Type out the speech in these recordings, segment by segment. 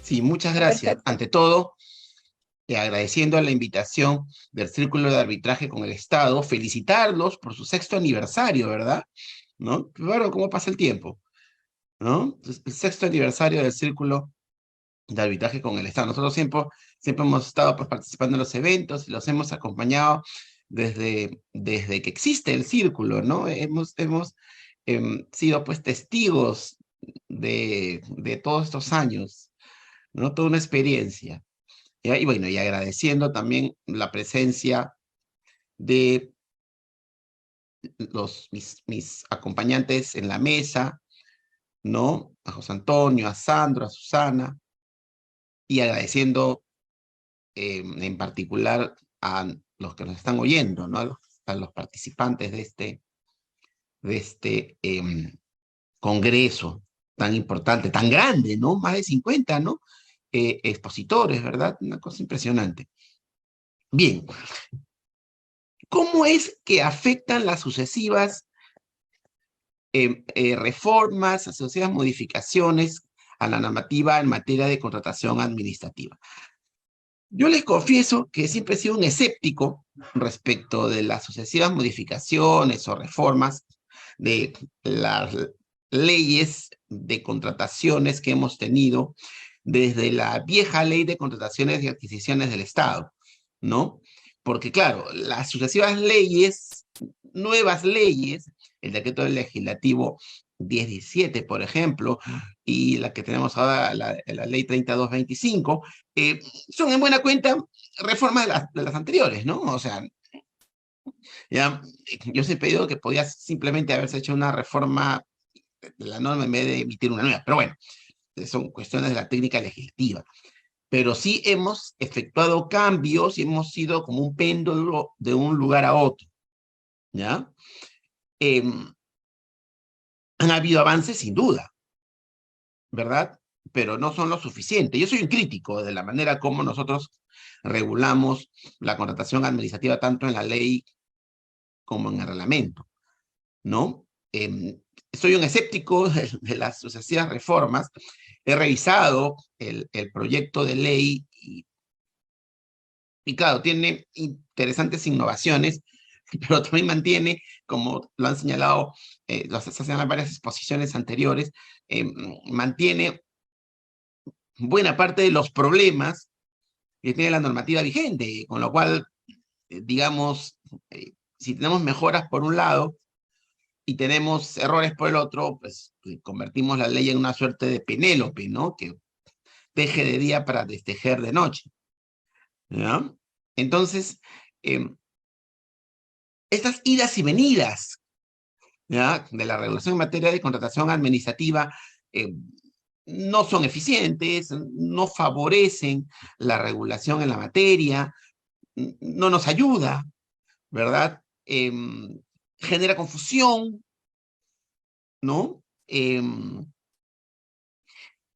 Sí, muchas Ah, gracias. perfecto. Ante todo, agradeciendo la invitación del Círculo de Arbitraje con el Estado, felicitarlos por su sexto aniversario, ¿verdad? ¿No? Claro, ¿cómo pasa el tiempo? ¿No? Entonces, el sexto aniversario del Círculo de Arbitraje con el Estado. Nosotros siempre hemos estado pues, participando en los eventos y los hemos acompañado desde que existe el Círculo, ¿no? Hemos sido pues testigos de todos estos años, ¿no? Toda una experiencia. Y bueno, y agradeciendo también la presencia de mis acompañantes en la mesa, ¿no? A José Antonio, a Sandro, a Susana, y agradeciendo en particular a los que nos están oyendo, ¿no? A los participantes de este congreso tan importante, tan grande, ¿no? Más de 50, ¿no? Expositores, ¿verdad? Una cosa impresionante. Bien, ¿cómo es que afectan las sucesivas reformas, sucesivas modificaciones a la normativa en materia de contratación administrativa? Yo les confieso que siempre he sido un escéptico respecto de las sucesivas modificaciones o reformas de las leyes de contrataciones que hemos tenido desde la vieja ley de contrataciones y adquisiciones del Estado, ¿no? Porque claro, las sucesivas leyes, nuevas leyes, el decreto legislativo 1017, por ejemplo, y la que tenemos ahora, la ley 3225, son en buena cuenta reformas de las anteriores, ¿no? O sea, ya, yo os he pedido que podía simplemente haberse hecho una reforma de la norma en vez de emitir una nueva, pero bueno, son cuestiones de la técnica legislativa. Pero sí hemos efectuado cambios y hemos sido como un péndulo de un lugar a otro, ¿ya? Eh, Han habido avances sin duda, ¿verdad? Pero no son lo suficiente. Yo soy un crítico de la manera como nosotros regulamos la contratación administrativa tanto en la ley como en el reglamento, ¿no? Soy un escéptico de las sucesivas reformas. He revisado el proyecto de ley y claro, tiene interesantes innovaciones, pero también mantiene, como lo han señalado, lo han señalado en varias exposiciones anteriores, mantiene buena parte de los problemas que tiene la normativa vigente, con lo cual, digamos, si tenemos mejoras por un lado y tenemos errores por el otro, pues convertimos la ley en una suerte de Penélope, ¿no? Que teje de día para destejer de noche, ¿no? Entonces, eh, estas idas y venidas, ¿ya? De la regulación en materia de contratación administrativa no son eficientes, no favorecen la regulación en la materia, no nos ayuda, ¿verdad? Genera confusión, ¿no?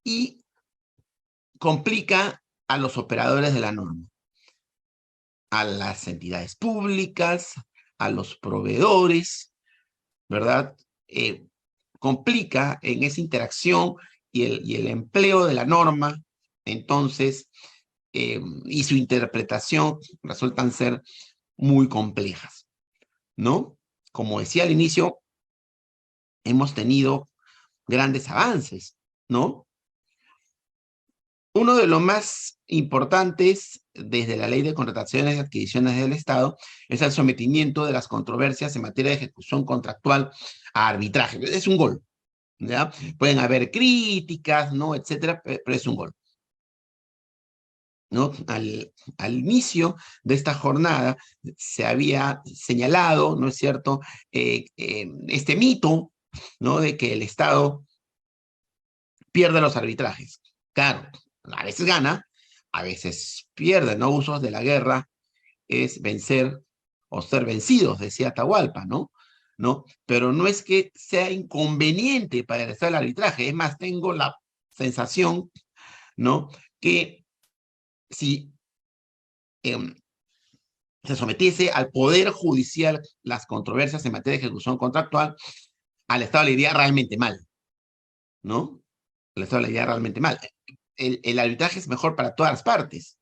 Y complica a los operadores de la norma, a las entidades públicas, a los proveedores, ¿verdad? Complica en esa interacción y el empleo de la norma, entonces, y su interpretación resultan ser muy complejas, ¿no? Como decía al inicio, hemos tenido grandes avances, ¿no? Uno de los más importantes desde la Ley de Contrataciones y Adquisiciones del Estado es el sometimiento de las controversias en materia de ejecución contractual a arbitraje. Es un gol, ¿ya? Pueden haber críticas, ¿no? Etcétera, pero es un gol, ¿no? Al inicio de esta jornada se había señalado, ¿no es cierto?, este mito, ¿no?, de que el Estado pierde los arbitrajes. Claro, a veces gana, a veces pierde, ¿no? Usos de la guerra es vencer o ser vencidos, decía Atahualpa, ¿no? ¿No? Pero no es que sea inconveniente para realizar el arbitraje, es más, tengo la sensación, ¿no?, que si eh, se sometiese al Poder Judicial las controversias en materia de ejecución contractual, al Estado le iría realmente mal, ¿no? Al Estado le iría realmente mal. el arbitraje es mejor para todas las partes.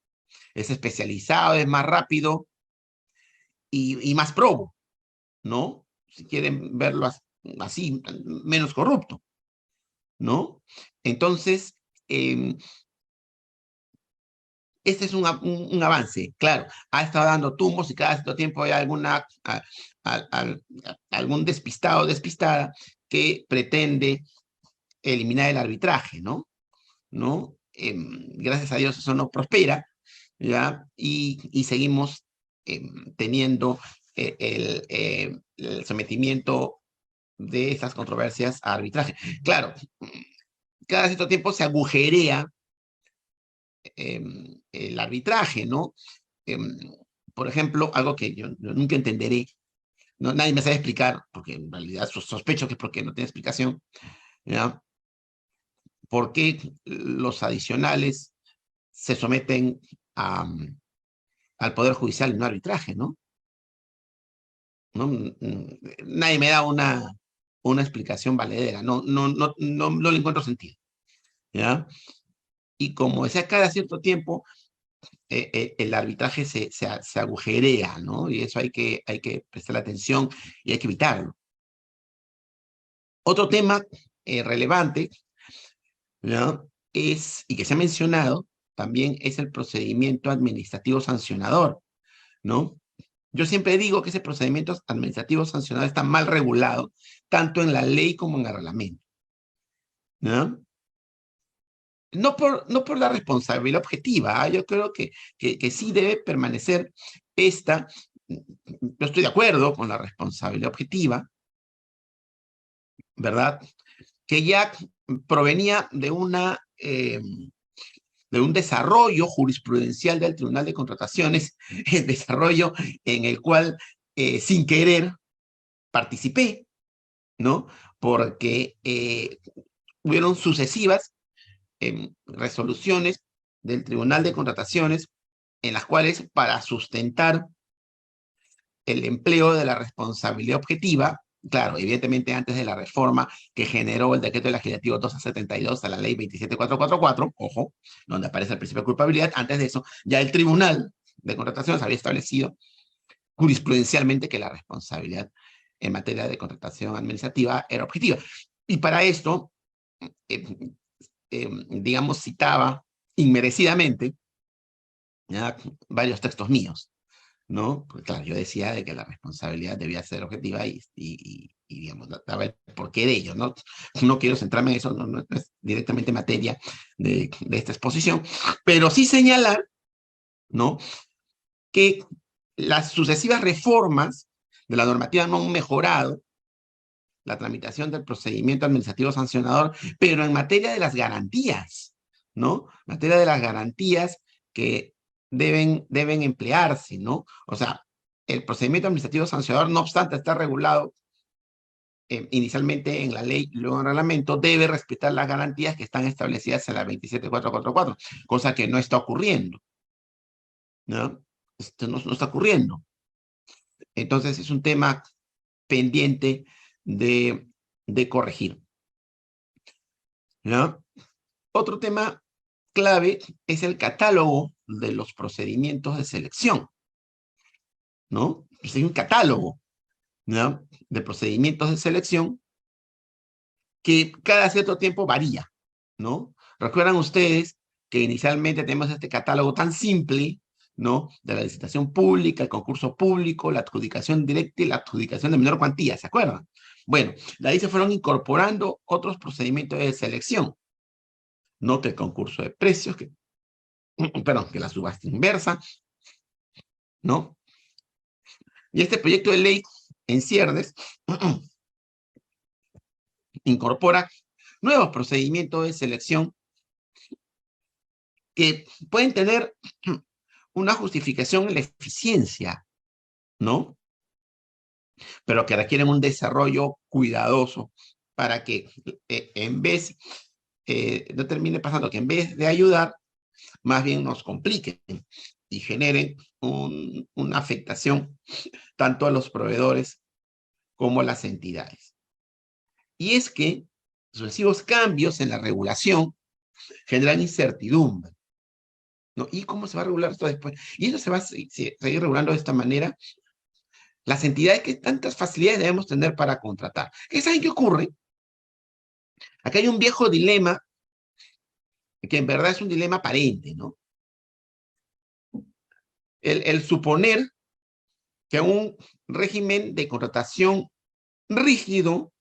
Es especializado, es más rápido y más probo, ¿no? Si quieren verlo así, menos corrupto, ¿no? Entonces, este es un avance, claro. Ha estado dando tumbos y cada cierto tiempo hay algún despistado o despistada que pretende eliminar el arbitraje, ¿no? Gracias a Dios eso no prospera, ¿ya? Y seguimos teniendo el sometimiento de estas controversias a arbitraje. Claro, cada cierto tiempo se agujerea el arbitraje, ¿no? Por ejemplo, algo que yo nunca entenderé, ¿no? Nadie me sabe explicar, porque en realidad sospecho que es porque no tiene explicación, ¿ya? ¿Por qué los adicionales se someten al Poder Judicial y no arbitraje, ¿no? Nadie me da una explicación valedera, no le encuentro sentido, ¿ya? Y como decía, cada cierto tiempo el arbitraje se agujerea, ¿no? Y eso hay que prestar atención y hay que evitarlo. Otro tema relevante, ¿no? Y que se ha mencionado, también es el procedimiento administrativo sancionador, ¿no? Yo siempre digo que ese procedimiento administrativo sancionador está mal regulado, tanto en la ley como en el reglamento, ¿no? No por la responsabilidad objetiva, yo creo que sí debe permanecer esta, yo estoy de acuerdo con la responsabilidad objetiva, ¿verdad? Que ya provenía de un desarrollo jurisprudencial del Tribunal de Contrataciones, el desarrollo en el cual sin querer participé, ¿no? Porque hubieron sucesivas resoluciones del Tribunal de Contrataciones en las cuales, para sustentar el empleo de la responsabilidad objetiva, claro, evidentemente antes de la reforma que generó el decreto legislativo 272 a la ley 27444, ojo, donde aparece el principio de culpabilidad, antes de eso, ya el Tribunal de Contrataciones había establecido jurisprudencialmente que la responsabilidad en materia de contratación administrativa era objetiva. Y para esto, digamos, citaba inmerecidamente ya, varios textos míos, ¿no? Porque claro, yo decía de que la responsabilidad debía ser objetiva y digamos, daba el porqué de ello, ¿no? No quiero centrarme en eso, no es directamente materia de esta exposición, pero sí señalar, ¿no? Que las sucesivas reformas de la normativa no han mejorado la tramitación del procedimiento administrativo sancionador, pero en materia de las garantías, ¿no? En materia de las garantías que deben emplearse, ¿no? O sea, el procedimiento administrativo sancionador, no obstante estar regulado inicialmente en la ley y luego en el reglamento, debe respetar las garantías que están establecidas en la 27444, cosa que no está ocurriendo, ¿no? Esto no está ocurriendo. Entonces es un tema pendiente de corregir, ¿no? Otro tema clave es el catálogo de los procedimientos de selección, ¿no? Pues hay un catálogo, ¿no? De procedimientos de selección que cada cierto tiempo varía, ¿no? Recuerdan ustedes que inicialmente tenemos este catálogo tan simple, ¿no? De la licitación pública, el concurso público, la adjudicación directa y la adjudicación de menor cuantía, ¿se acuerdan? Bueno, de ahí se fueron incorporando otros procedimientos de selección, ¿no? Que el concurso de precios, perdón, que la subasta inversa, ¿no? Y este proyecto de ley en ciernes incorpora nuevos procedimientos de selección que pueden tener una justificación en la eficiencia, ¿no? Pero que requieren un desarrollo cuidadoso para que en vez, no termine pasando que en vez de ayudar, más bien nos compliquen y generen una afectación tanto a los proveedores como a las entidades. Y es que sucesivos cambios en la regulación generan incertidumbre, ¿no? ¿Y cómo se va a regular esto después? Y eso se va a seguir regulando de esta manera. Las entidades que tantas facilidades debemos tener para contratar. ¿Saben qué ocurre? Aquí hay un viejo dilema, que en verdad es un dilema aparente, ¿no? El suponer que un régimen de contratación rígido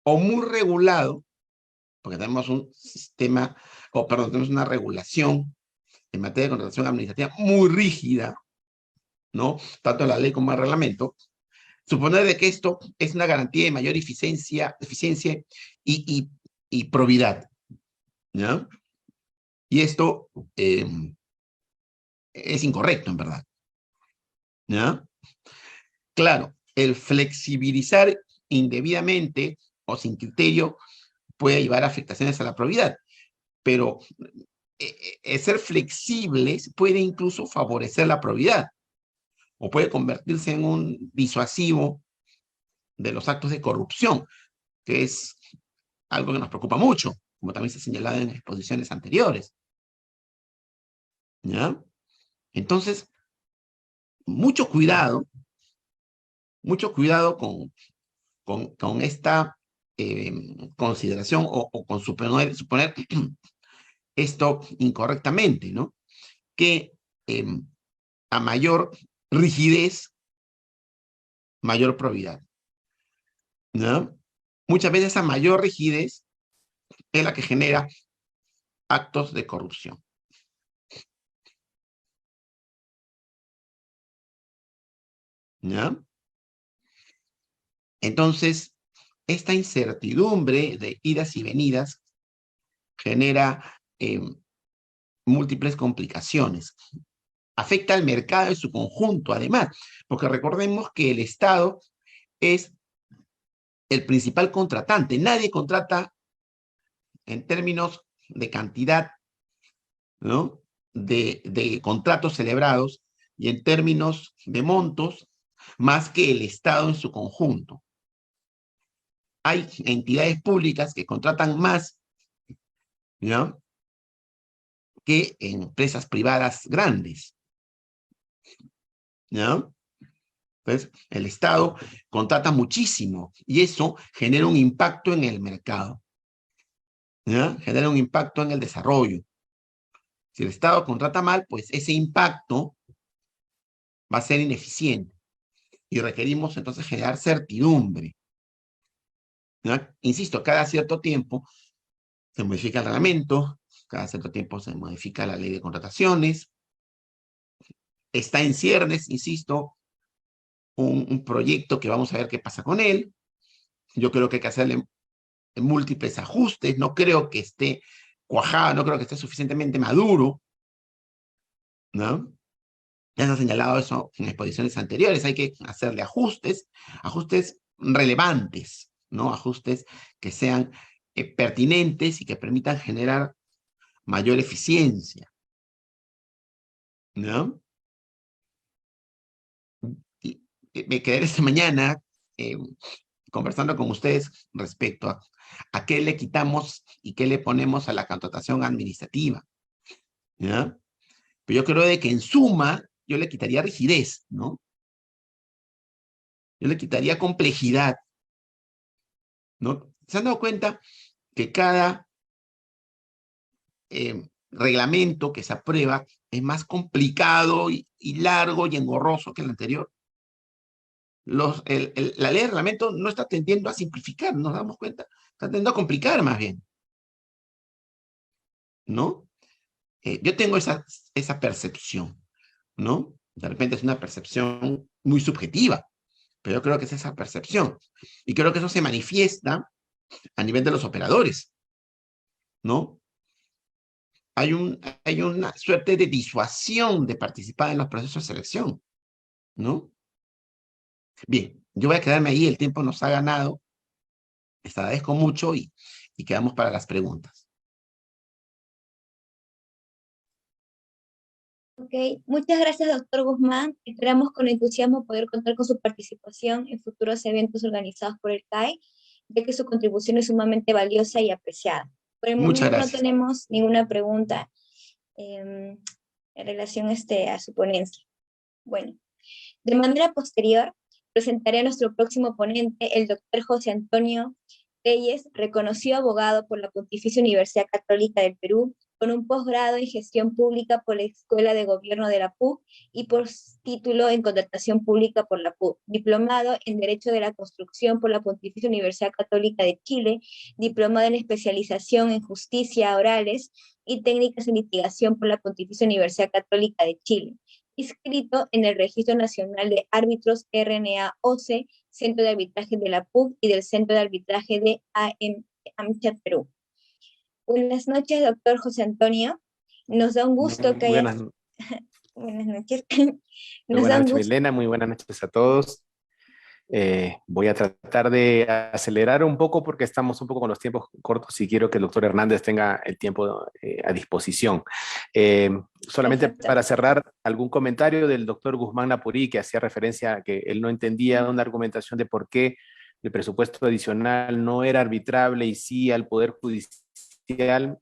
o muy regulado, porque tenemos un sistema, o perdón, tenemos una regulación en materia de contratación administrativa muy rígida, ¿no? Tanto la ley como el reglamento, suponer de que esto es una garantía de mayor eficiencia y probidad, ¿ya? Y esto es incorrecto, en verdad, ¿ya? Claro, el flexibilizar indebidamente o sin criterio puede llevar a afectaciones a la probidad, pero ser flexibles puede incluso favorecer la probidad o puede convertirse en un disuasivo de los actos de corrupción, que es algo que nos preocupa mucho, como también se ha señalado en exposiciones anteriores, ¿ya? Entonces, mucho cuidado con esta consideración o con suponer esto incorrectamente, ¿no? Que a mayor rigidez, mayor probidad, ¿no? Muchas veces a mayor rigidez es la que genera actos de corrupción, ¿ya? Entonces, esta incertidumbre de idas y venidas genera múltiples complicaciones. Afecta al mercado en su conjunto, además, porque recordemos que el Estado es el principal contratante. Nadie contrata en términos de cantidad, ¿no? de contratos celebrados y en términos de montos, más que el Estado en su conjunto. Hay entidades públicas que contratan más, ¿no? que empresas privadas grandes, ¿no? Entonces, el Estado contrata muchísimo y eso genera un impacto en el mercado, ¿ya? Genera un impacto en el desarrollo. Si el Estado contrata mal, pues ese impacto va a ser ineficiente y requerimos entonces generar certidumbre, ¿ya? Insisto, cada cierto tiempo se modifica el reglamento, cada cierto tiempo se modifica la ley de contrataciones, está en ciernes, insisto, un proyecto que vamos a ver qué pasa con él. Yo creo que hay que hacerle múltiples ajustes, no creo que esté cuajado, no creo que esté suficientemente maduro, ¿no? Ya se ha señalado eso en exposiciones anteriores, hay que hacerle ajustes, ajustes relevantes, ¿no? Ajustes que sean pertinentes y que permitan generar mayor eficiencia, ¿no? Y me quedaré esta mañana conversando con ustedes respecto a qué le quitamos y qué le ponemos a la contratación administrativa, ¿ya? Pero yo creo de que en suma yo le quitaría rigidez, ¿no? Yo le quitaría complejidad, ¿no? ¿Se han dado cuenta que cada reglamento que se aprueba es más complicado y largo y engorroso que el anterior? La ley de reglamento no está tendiendo a simplificar, nos damos cuenta, está tendiendo a complicar más bien, ¿no? Yo tengo esa percepción, ¿no? De repente es una percepción muy subjetiva, pero yo creo que es esa percepción. Y creo que eso se manifiesta a nivel de los operadores, ¿no? Hay una suerte de disuasión de participar en los procesos de selección, ¿no? Bien, yo voy a quedarme ahí, el tiempo nos ha ganado, les agradezco mucho y quedamos para las preguntas. Ok, muchas gracias, doctor Guzmán. Esperamos con entusiasmo poder contar con su participación en futuros eventos organizados por el CAE, ya que su contribución es sumamente valiosa y apreciada. Por el Muchas momento no gracias. tenemos ninguna pregunta en relación a su ponencia. Bueno, de manera posterior, presentaré a nuestro próximo ponente, el doctor José Antonio Reyes, reconocido abogado por la Pontificia Universidad Católica del Perú, con un posgrado en gestión pública por la Escuela de Gobierno de la PUC y título en contratación pública por la PUC, diplomado en Derecho de la Construcción por la Pontificia Universidad Católica de Chile, diplomado en especialización en Justicia Orales y Técnicas en Litigación por la Pontificia Universidad Católica de Chile, inscrito en el Registro Nacional de Árbitros RNA-OCE, Centro de Arbitraje de la PUC y del Centro de Arbitraje de AMCHA Perú. Buenas noches, doctor José Antonio. Nos da un gusto que haya... Buenas noches. Muy buenas noches, Milena. Muy buenas noches a todos. Voy a tratar de acelerar un poco porque estamos un poco con los tiempos cortos y quiero que el doctor Hernández tenga el tiempo a disposición. Solamente Perfecto. para cerrar, algún comentario del doctor Guzmán Napurí, que hacía referencia a que él no entendía una argumentación de por qué el presupuesto adicional no era arbitrable y sí al Poder Judicial.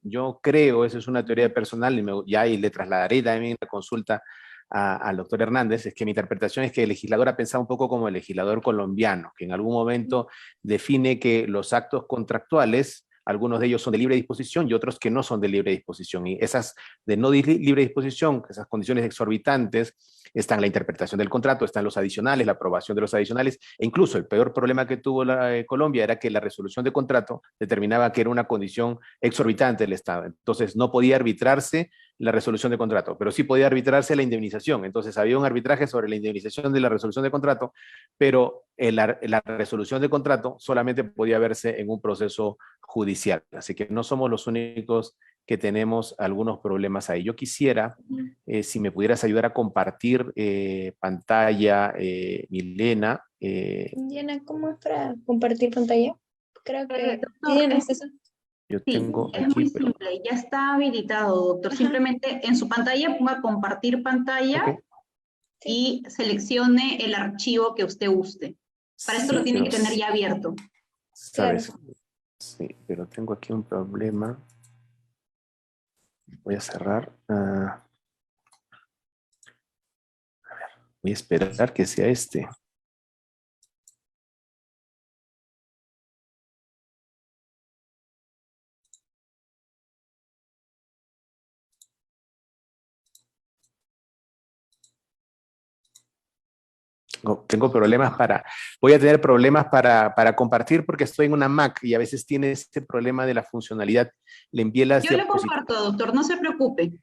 Yo creo, eso es una teoría personal y le trasladaré también la consulta al doctor Hernández, es que mi interpretación es que el legislador ha pensado un poco como el legislador colombiano, que en algún momento define que los actos contractuales, algunos de ellos son de libre disposición y otros que no son de libre disposición. Y esas de no libre disposición, esas condiciones exorbitantes, están en la interpretación del contrato, están los adicionales, la aprobación de los adicionales, e incluso el peor problema que tuvo Colombia era que la resolución de contrato determinaba que era una condición exorbitante del Estado. Entonces no podía arbitrarse la resolución de contrato, pero sí podía arbitrarse la indemnización. Entonces había un arbitraje sobre la indemnización de la resolución de contrato, pero la resolución de contrato solamente podía verse en un proceso judicial. Así que no somos los únicos que tenemos algunos problemas ahí. Yo quisiera, si me pudieras ayudar a compartir pantalla, Milena. Diana, ¿cómo es para compartir pantalla? Creo que Doctor, tienen acceso. Yo sí, tengo es aquí, muy pero... simple, ya está habilitado, doctor. Ajá. Simplemente en su pantalla ponga compartir pantalla Okay. y seleccione el archivo que usted guste. Para esto Sí, lo tiene pero que tener ya abierto. ¿sabes? Claro. Sí, pero tengo aquí un problema. Voy a cerrar. Voy a esperar que sea este. Tengo problemas voy a tener problemas para compartir porque estoy en una Mac y a veces tiene este problema de la funcionalidad. Le envié las Yo le diapositivas. comparto, doctor, no se preocupe.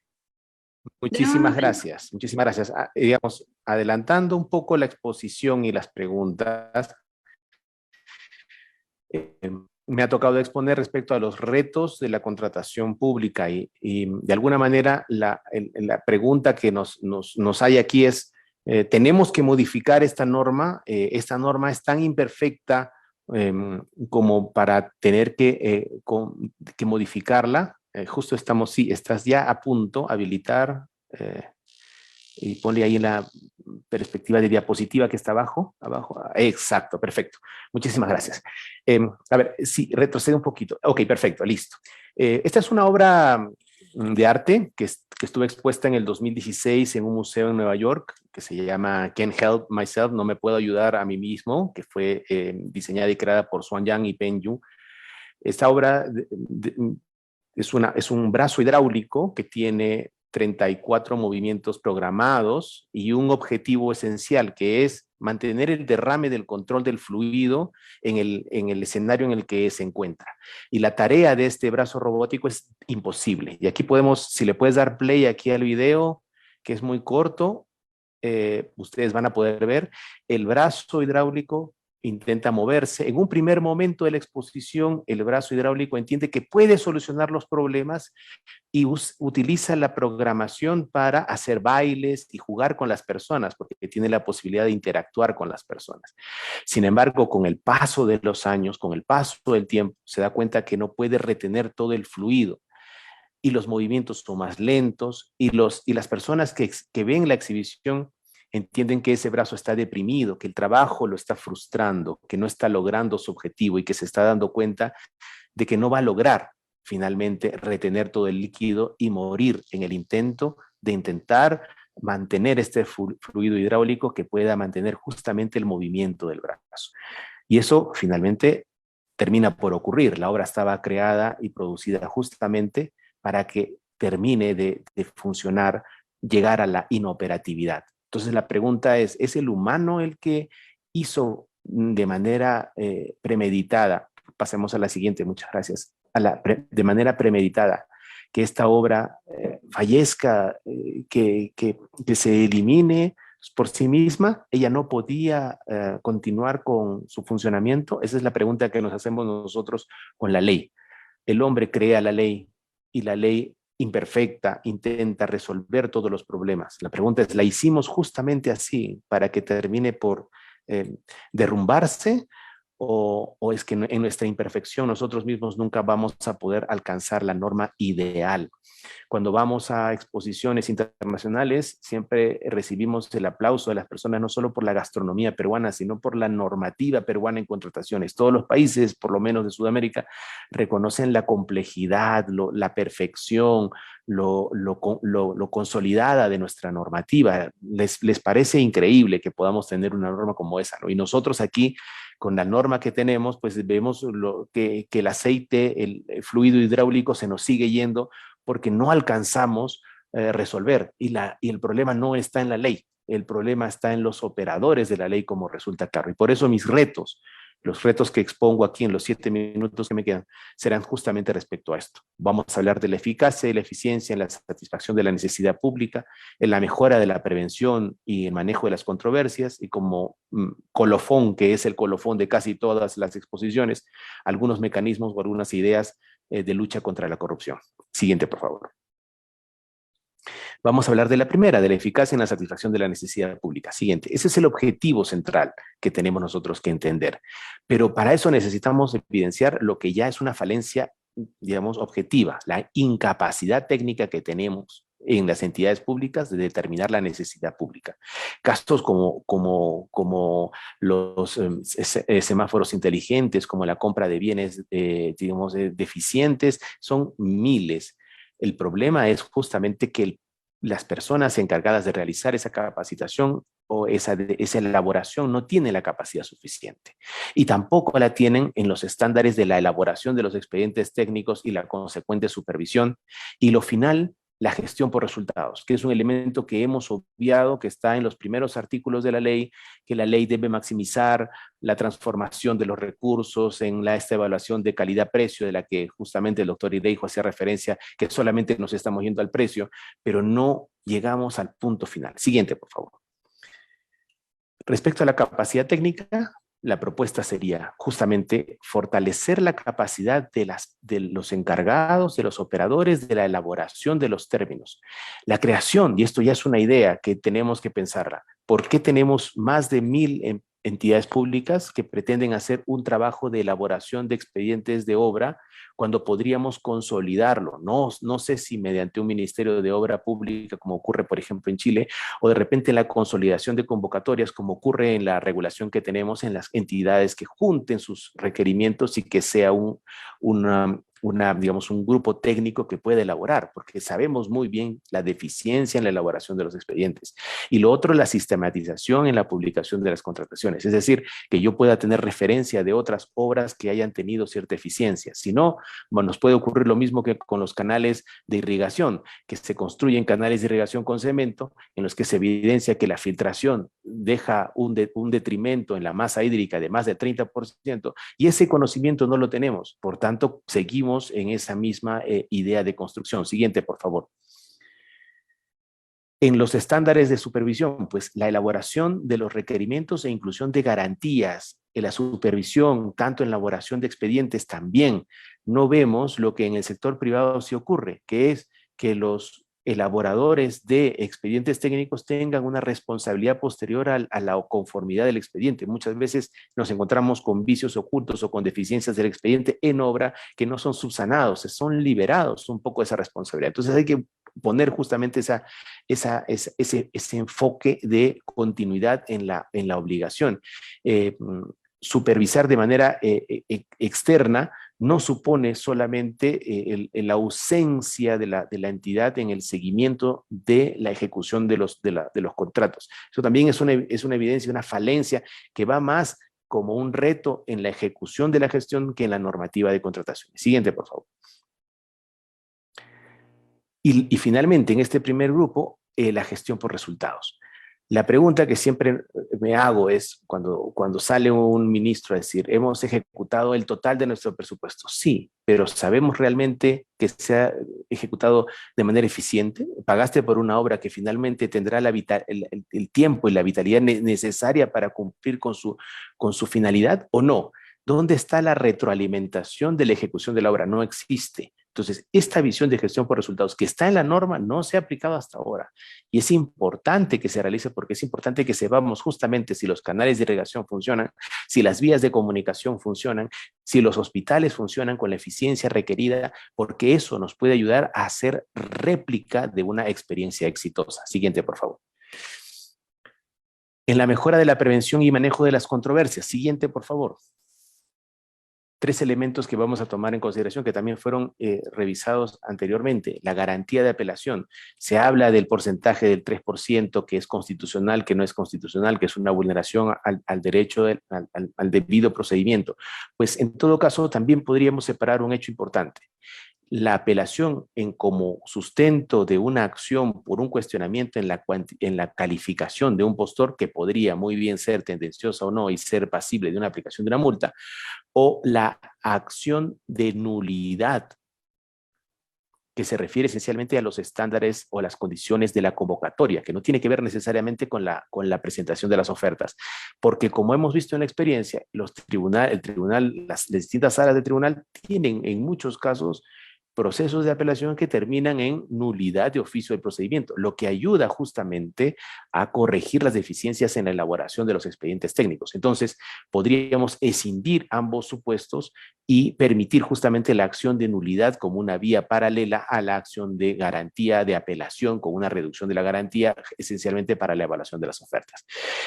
Muchísimas gracias, muchísimas gracias. Digamos, adelantando un poco la exposición y las preguntas, me ha tocado exponer respecto a los retos de la contratación pública y de alguna manera la pregunta que nos hay aquí es, ¿tenemos que modificar esta norma? Esta norma es tan imperfecta como para tener que modificarla. Justo estamos, sí, estás ya a punto, habilitar, y ponle ahí en la perspectiva de diapositiva que está abajo. Exacto, perfecto. Muchísimas gracias. A ver, sí, retrocede un poquito. Ok, perfecto, listo. Esta es una obra de arte que estuvo expuesta en el 2016 en un museo en Nueva York que se llama Can't Help Myself, no me puedo ayudar a mí mismo, que fue diseñada y creada por Xuan Yang y Peng Yu. Esta obra es un brazo hidráulico que tiene 34 movimientos programados y un objetivo esencial que es mantener el derrame del control del fluido en el escenario en el que se encuentra. Y la tarea de este brazo robótico es imposible. Y aquí podemos, si le puedes dar play aquí al video, que es muy corto, ustedes van a poder ver el brazo hidráulico intenta moverse. En un primer momento de la exposición, el brazo hidráulico entiende que puede solucionar los problemas y utiliza la programación para hacer bailes y jugar con las personas, porque tiene la posibilidad de interactuar con las personas. Sin embargo, con el paso de los años, con el paso del tiempo, se da cuenta que no puede retener todo el fluido y los movimientos son más lentos y las personas que ven la exhibición entienden que ese brazo está deprimido, que el trabajo lo está frustrando, que no está logrando su objetivo y que se está dando cuenta de que no va a lograr finalmente retener todo el líquido y morir en el intento de intentar mantener este fluido hidráulico que pueda mantener justamente el movimiento del brazo. Y eso finalmente termina por ocurrir. La obra estaba creada y producida justamente para que termine de funcionar, llegar a la inoperatividad. Entonces la pregunta ¿es el humano el que hizo de manera premeditada? Pasemos a la siguiente, muchas gracias. De manera premeditada, que esta obra fallezca, que se elimine por sí misma, ella no podía continuar con su funcionamiento. Esa es la pregunta que nos hacemos nosotros con la ley. El hombre crea la ley y la ley imperfecta intenta resolver todos los problemas. La pregunta es, ¿la hicimos justamente así para que termine por derrumbarse? ¿O es que en nuestra imperfección nosotros mismos nunca vamos a poder alcanzar la norma ideal? Cuando vamos a exposiciones internacionales, siempre recibimos el aplauso de las personas, no solo por la gastronomía peruana, sino por la normativa peruana en contrataciones. Todos los países, por lo menos de Sudamérica, reconocen la complejidad, la perfección, lo consolidada de nuestra normativa. Les parece increíble que podamos tener una norma como esa, ¿no? Y nosotros aquí, con la norma que tenemos, pues vemos que el aceite, el fluido hidráulico se nos sigue yendo porque no alcanzamos resolver. Y el problema no está en la ley, el problema está en los operadores de la ley, como resulta claro. Y por eso mis retos, los retos que expongo aquí en los 7 minutos que me quedan, serán justamente respecto a esto. Vamos a hablar de la eficacia y la eficiencia en la satisfacción de la necesidad pública, en la mejora de la prevención y el manejo de las controversias, y como colofón, que es el colofón de casi todas las exposiciones, algunos mecanismos o algunas ideas de lucha contra la corrupción. Siguiente, por favor. Vamos a hablar de la primera, de la eficacia en la satisfacción de la necesidad pública. Siguiente, ese es el objetivo central que tenemos nosotros que entender. Pero para eso necesitamos evidenciar lo que ya es una falencia, digamos, objetiva, la incapacidad técnica que tenemos en las entidades públicas de determinar la necesidad pública. Casos como los semáforos inteligentes, como la compra de bienes, digamos, deficientes, son miles. El problema es justamente que las personas encargadas de realizar esa capacitación o esa elaboración no tienen la capacidad suficiente, y tampoco la tienen en los estándares de la elaboración de los expedientes técnicos y la consecuente supervisión, y lo final, la gestión por resultados, que es un elemento que hemos obviado, que está en los primeros artículos de la ley, que la ley debe maximizar la transformación de los recursos en esta evaluación de calidad-precio, de la que justamente el doctor Hideijo hacía referencia, que solamente nos estamos yendo al precio, pero no llegamos al punto final. Siguiente, por favor. Respecto a la capacidad técnica, la propuesta sería justamente fortalecer la capacidad de los encargados, de los operadores, de la elaboración de los términos. La creación, y esto ya es una idea que tenemos que pensarla, ¿por qué tenemos más de 1000 entidades públicas que pretenden hacer un trabajo de elaboración de expedientes de obra cuando podríamos consolidarlo? No sé si mediante un ministerio de obra pública, como ocurre por ejemplo en Chile, o de repente la consolidación de convocatorias, como ocurre en la regulación que tenemos en las entidades, que junten sus requerimientos y que sea digamos, un grupo técnico que pueda elaborar, porque sabemos muy bien la deficiencia en la elaboración de los expedientes. Y lo otro, la sistematización en la publicación de las contrataciones, es decir, que yo pueda tener referencia de otras obras que hayan tenido cierta eficiencia. Si no, bueno, nos puede ocurrir lo mismo que con los canales de irrigación, que se construyen canales de irrigación con cemento, en los que se evidencia que la filtración deja un detrimento en la masa hídrica de más del 30%, y ese conocimiento no lo tenemos. Por tanto, seguimos en esa misma idea de construcción. Siguiente, por favor. En los estándares de supervisión, pues la elaboración de los requerimientos e inclusión de garantías, en la supervisión, tanto en la elaboración de expedientes también, no vemos lo que en el sector privado sí ocurre, que es que los elaboradores de expedientes técnicos tengan una responsabilidad posterior a la conformidad del expediente. Muchas veces nos encontramos con vicios ocultos o con deficiencias del expediente en obra que no son subsanados, son liberados un poco de esa responsabilidad. Entonces hay que poner justamente ese enfoque de continuidad en la obligación. Supervisar de manera externa no supone solamente la ausencia de la entidad en el seguimiento de la ejecución de los contratos. Eso también es una evidencia, una falencia que va más como un reto en la ejecución de la gestión que en la normativa de contratación. Siguiente, por favor. Y finalmente, en este primer grupo, la gestión por resultados. La pregunta que siempre me hago es, cuando sale un ministro a decir, hemos ejecutado el total de nuestro presupuesto. Sí, pero ¿sabemos realmente que se ha ejecutado de manera eficiente? ¿Pagaste por una obra que finalmente tendrá el tiempo y la vitalidad necesaria para cumplir con su finalidad o no? ¿Dónde está la retroalimentación de la ejecución de la obra? No existe. Entonces, esta visión de gestión por resultados que está en la norma no se ha aplicado hasta ahora. Y es importante que se realice porque es importante que sepamos justamente si los canales de irrigación funcionan, si las vías de comunicación funcionan, si los hospitales funcionan con la eficiencia requerida, porque eso nos puede ayudar a hacer réplica de una experiencia exitosa. Siguiente, por favor. En la mejora de la prevención y manejo de las controversias. Siguiente, por favor. 3 elementos que vamos a tomar en consideración que también fueron revisados anteriormente. La garantía de apelación. Se habla del porcentaje del 3% que es constitucional, que no es constitucional, que es una vulneración al derecho, al debido procedimiento. Pues en todo caso también podríamos separar un hecho importante. La apelación como sustento de una acción por un cuestionamiento en la calificación de un postor que podría muy bien ser tendenciosa o no y ser pasible de una aplicación de una multa, o la acción de nulidad, que se refiere esencialmente a los estándares o las condiciones de la convocatoria, que no tiene que ver necesariamente con la presentación de las ofertas, porque como hemos visto en la experiencia, el tribunal, las distintas salas del tribunal tienen en muchos casos procesos de apelación que terminan en nulidad de oficio del procedimiento, lo que ayuda justamente a corregir las deficiencias en la elaboración de los expedientes técnicos. Entonces, podríamos escindir ambos supuestos y permitir justamente la acción de nulidad como una vía paralela a la acción de garantía de apelación con una reducción de la garantía esencialmente para la evaluación de las ofertas.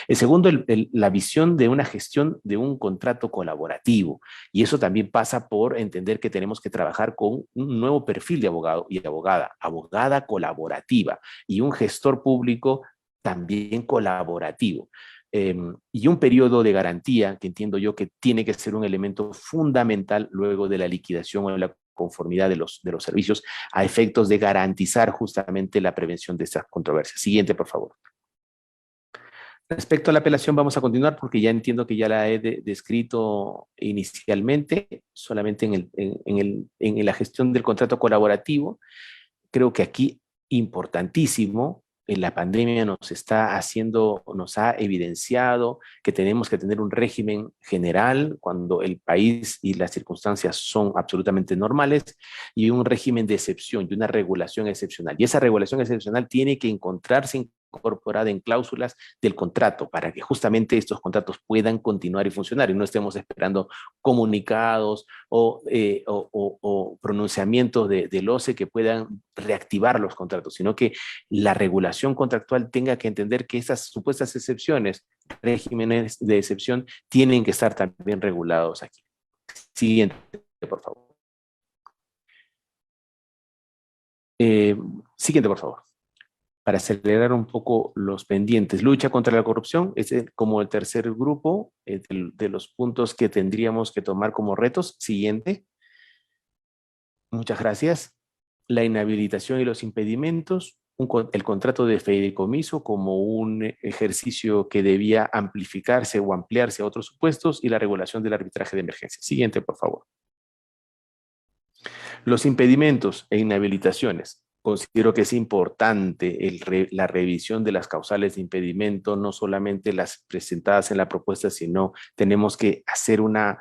El segundo, la visión de una gestión de un contrato colaborativo, y eso también pasa por entender que tenemos que trabajar con un nuevo perfil de abogado y abogada colaborativa y un gestor público también colaborativo. Y un periodo de garantía que entiendo yo que tiene que ser un elemento fundamental luego de la liquidación o la conformidad de los servicios a efectos de garantizar justamente la prevención de estas controversias. Siguiente, por favor. Respecto a la apelación vamos a continuar porque ya entiendo que ya la he descrito inicialmente, solamente en la gestión del contrato colaborativo. Creo que aquí, importantísimo, la pandemia nos ha evidenciado que tenemos que tener un régimen general cuando el país y las circunstancias son absolutamente normales y un régimen de excepción y una regulación excepcional. Y esa regulación excepcional tiene que encontrarse incorporada en cláusulas del contrato para que justamente estos contratos puedan continuar y funcionar y no estemos esperando comunicados o pronunciamientos del OCE que puedan reactivar los contratos, sino que la regulación contractual tenga que entender que esas supuestas excepciones, regímenes de excepción, tienen que estar también regulados aquí. Siguiente, por favor. Siguiente, por favor. Para acelerar un poco los pendientes. Lucha contra la corrupción es como el tercer grupo de los puntos que tendríamos que tomar como retos. Siguiente. Muchas gracias. La inhabilitación y los impedimentos. El contrato de fideicomiso como un ejercicio que debía amplificarse o ampliarse a otros supuestos y la regulación del arbitraje de emergencia. Siguiente, por favor. Los impedimentos e inhabilitaciones. Considero que es importante la revisión de las causales de impedimento, no solamente las presentadas en la propuesta, sino tenemos que hacer una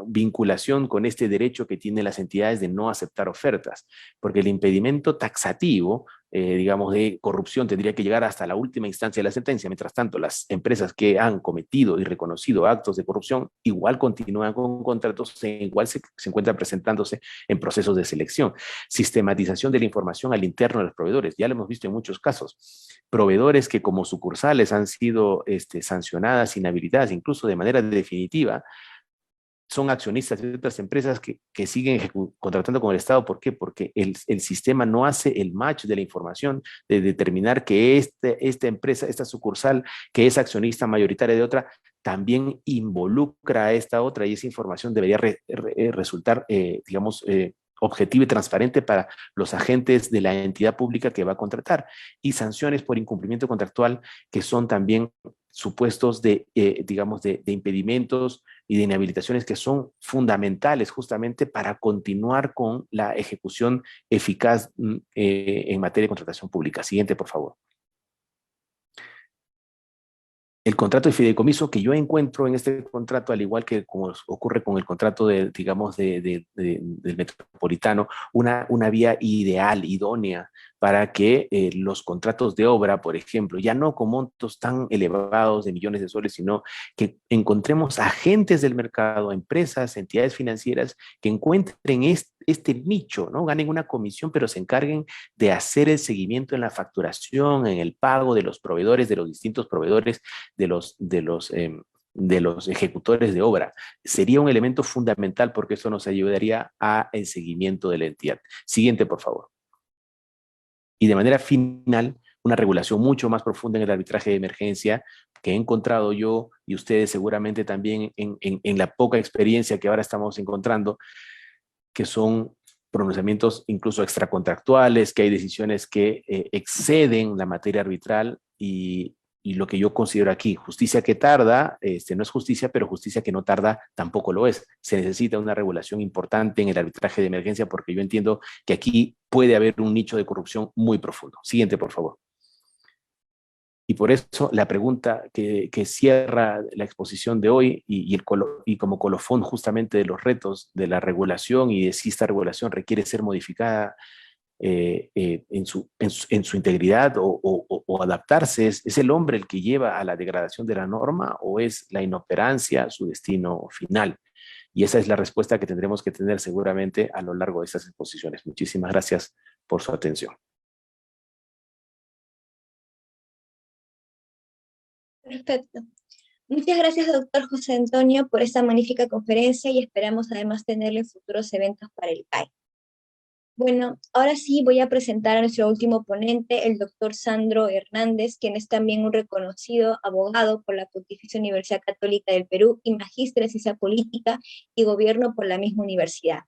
vinculación con este derecho que tienen las entidades de no aceptar ofertas, porque el impedimento taxativo, de corrupción tendría que llegar hasta la última instancia de la sentencia. Mientras tanto, las empresas que han cometido y reconocido actos de corrupción igual continúan con contratos, igual se encuentran presentándose en procesos de selección. Sistematización de la información al interno de los proveedores. Ya lo hemos visto en muchos casos. Proveedores que como sucursales han sido sancionadas, inhabilitadas, incluso de manera definitiva, son accionistas de otras empresas que siguen contratando con el Estado. ¿Por qué? Porque el sistema no hace el match de la información de determinar que esta empresa, esta sucursal, que es accionista mayoritaria de otra, también involucra a esta otra, y esa información debería resultar, digamos, objetiva y transparente para los agentes de la entidad pública que va a contratar, y sanciones por incumplimiento contractual, que son también supuestos de, digamos, de impedimentos y de inhabilitaciones que son fundamentales justamente para continuar con la ejecución eficaz en materia de contratación pública. Siguiente, por favor. El contrato de fideicomiso que yo encuentro en este contrato, al igual que como ocurre con el contrato de, digamos, del Metropolitano, una vía ideal, idónea, para que los contratos de obra, por ejemplo, ya no con montos tan elevados de millones de soles, sino que encontremos agentes del mercado, empresas, entidades financieras que encuentren este nicho, ¿no? Ganen una comisión, pero se encarguen de hacer el seguimiento en la facturación, en el pago de los proveedores, de los distintos proveedores, de los ejecutores de obra. Sería un elemento fundamental porque eso nos ayudaría al seguimiento de la entidad. Siguiente, por favor. Y de manera final, una regulación mucho más profunda en el arbitraje de emergencia que he encontrado yo y ustedes seguramente también en la poca experiencia que ahora estamos encontrando, que son pronunciamientos incluso extracontractuales, que hay decisiones que exceden la materia arbitral, y lo que yo considero aquí, justicia que tarda, no es justicia, pero justicia que no tarda tampoco lo es. Se necesita una regulación importante en el arbitraje de emergencia porque yo entiendo que aquí puede haber un nicho de corrupción muy profundo. Siguiente, por favor. Y por eso la pregunta que cierra la exposición de hoy y como colofón justamente de los retos de la regulación y de si esta regulación requiere ser modificada en su integridad o adaptarse, ¿es el hombre el que lleva a la degradación de la norma o es la inoperancia su destino final? Y esa es la respuesta que tendremos que tener seguramente a lo largo de estas exposiciones. Muchísimas gracias por su atención. Perfecto. Muchas gracias, doctor José Antonio, por esta magnífica conferencia y esperamos además tenerle futuros eventos para el CAE. Bueno, ahora sí voy a presentar a nuestro último ponente, el doctor Sandro Hernández, quien es también un reconocido abogado por la Pontificia Universidad Católica del Perú y magíster en Ciencia Política y Gobierno por la misma universidad.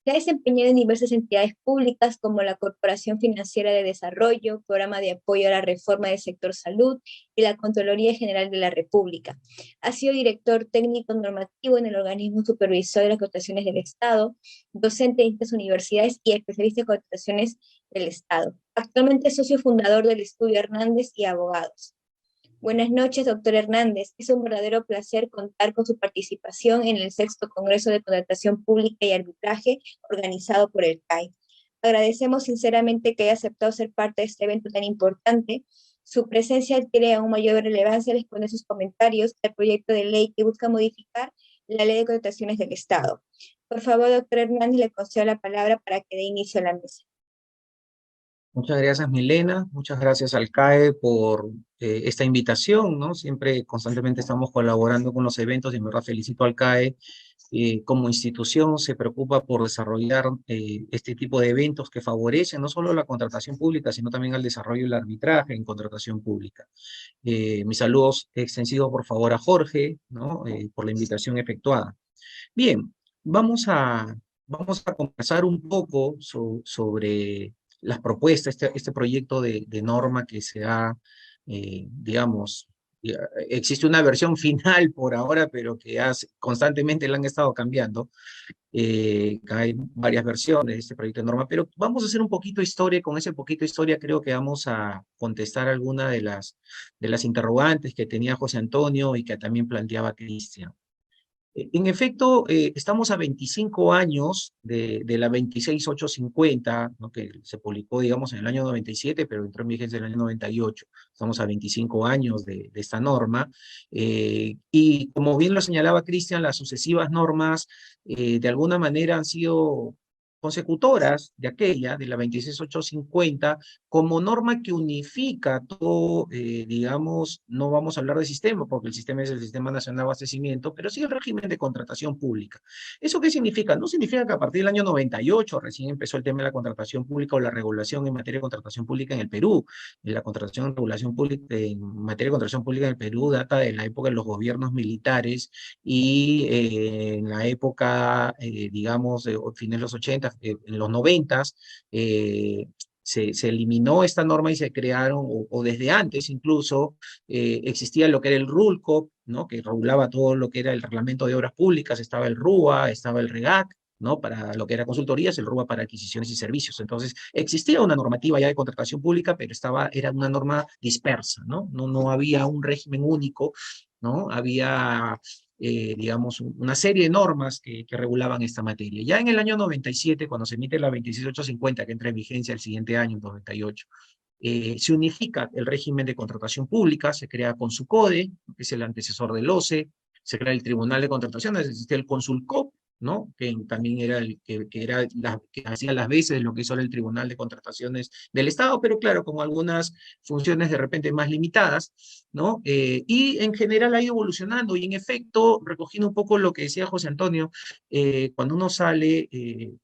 Se ha desempeñado en diversas entidades públicas como la Corporación Financiera de Desarrollo, Programa de Apoyo a la Reforma del Sector Salud y la Contraloría General de la República. Ha sido director técnico normativo en el organismo supervisor de las contrataciones del Estado, docente de distintas universidades y especialista en contrataciones del Estado. Actualmente es socio fundador del Estudio Hernández y Abogados. Buenas noches, doctor Hernández. Es un verdadero placer contar con su participación en el 6º Congreso de Contratación Pública y Arbitraje organizado por el CAE. Agradecemos sinceramente que haya aceptado ser parte de este evento tan importante. Su presencia adquiere aún mayor relevancia al exponer sus comentarios al proyecto de ley que busca modificar la Ley de Contrataciones del Estado. Por favor, doctor Hernández, le concedo la palabra para que dé inicio a la mesa. Muchas gracias, Milena. Muchas gracias al CAE por esta invitación, ¿no? Siempre, constantemente estamos colaborando con los eventos y en verdad felicito al CAE. Como institución se preocupa por desarrollar este tipo de eventos que favorecen no solo la contratación pública, sino también al desarrollo del arbitraje en contratación pública. Mis saludos extensivos, por favor, a Jorge, ¿no? Por la invitación efectuada. Bien, vamos a conversar un poco sobre las propuestas, este proyecto de norma que se ha, digamos, existe una versión final por ahora, pero que constantemente la han estado cambiando. Hay varias versiones de este proyecto de norma, pero vamos a hacer un poquito de historia, y con ese poquito de historia creo que vamos a contestar algunas de las interrogantes que tenía José Antonio y que también planteaba Cristian. En efecto, estamos a 25 años de la 26850, ¿no? Que se publicó, digamos, en el año 97, pero entró en vigencia en el año 98. Estamos a 25 años de esta norma. Y como bien lo señalaba Cristian, las sucesivas normas de alguna manera han sido consecutoras de aquella, de la 26850, como norma que unifica todo, digamos, no vamos a hablar de sistema, porque el sistema es el Sistema Nacional de Abastecimiento, pero sí el régimen de contratación pública. ¿Eso qué significa? No significa que a partir del año 98 recién empezó el tema de la contratación pública o la regulación en materia de contratación pública en el Perú. La contratación en regulación pública, en materia de contratación pública en el Perú data de la época de los gobiernos militares y en la época, digamos, de fines de los 80, en los 90, se eliminó esta norma y se crearon, o desde antes incluso, existía lo que era el RULCOP, ¿no? Que regulaba todo lo que era el Reglamento de Obras Públicas, estaba el RUA, estaba el REGAC, ¿no? Para lo que era consultorías, el RUA para adquisiciones y servicios. Entonces, existía una normativa ya de contratación pública, pero era una norma dispersa, ¿no? No había un régimen único, ¿no? Había, digamos, una serie de normas que regulaban esta materia. Ya en el año 97, cuando se emite la 26850, que entra en vigencia el siguiente año, 98, se unifica el régimen de contratación pública, se crea CONSUCODE, que es el antecesor del OCE, se crea el Tribunal de Contratación, existe el CONSULCOP, ¿no? Que también era que hacía las veces de lo que hizo el Tribunal de Contrataciones del Estado, pero claro, con algunas funciones de repente más limitadas, ¿no? Y en general ha ido evolucionando, y en efecto, recogiendo un poco lo que decía José Antonio, cuando uno sale,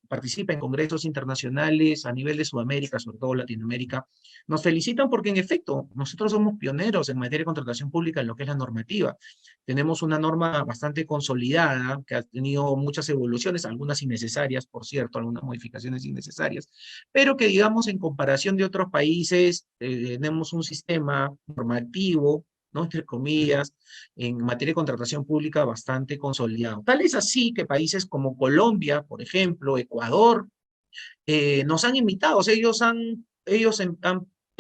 participa en congresos internacionales a nivel de Sudamérica, sobre todo Latinoamérica, nos felicitan porque en efecto, nosotros somos pioneros en materia de contratación pública en lo que es la normativa. Tenemos una norma bastante consolidada, que ha tenido muchas evoluciones, algunas innecesarias, por cierto, algunas modificaciones innecesarias, pero que, digamos, en comparación de otros países, tenemos un sistema normativo, ¿no? Entre comillas, en materia de contratación pública bastante consolidado. Tal es así que países como Colombia, por ejemplo, Ecuador, nos han imitado, o sea, ellos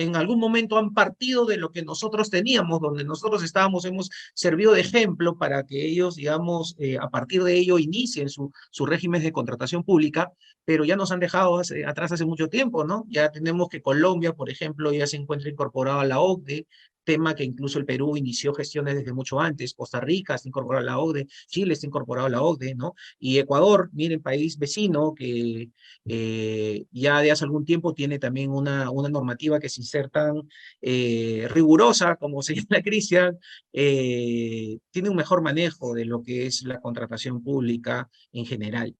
en algún momento han partido de lo que nosotros teníamos, donde nosotros estábamos, hemos servido de ejemplo para que ellos, digamos, a partir de ello inicien su régimen de contratación pública, pero ya nos han dejado atrás hace mucho tiempo, ¿no? Ya tenemos que Colombia, por ejemplo, ya se encuentra incorporado a la OCDE, tema que incluso el Perú inició gestiones desde mucho antes, Costa Rica está incorporado a la OCDE, Chile está incorporado a la OCDE, ¿no? Y Ecuador, miren, país vecino que ya de hace algún tiempo tiene también una normativa que sin ser tan rigurosa como señala Cristian, tiene un mejor manejo de lo que es la contratación pública en general.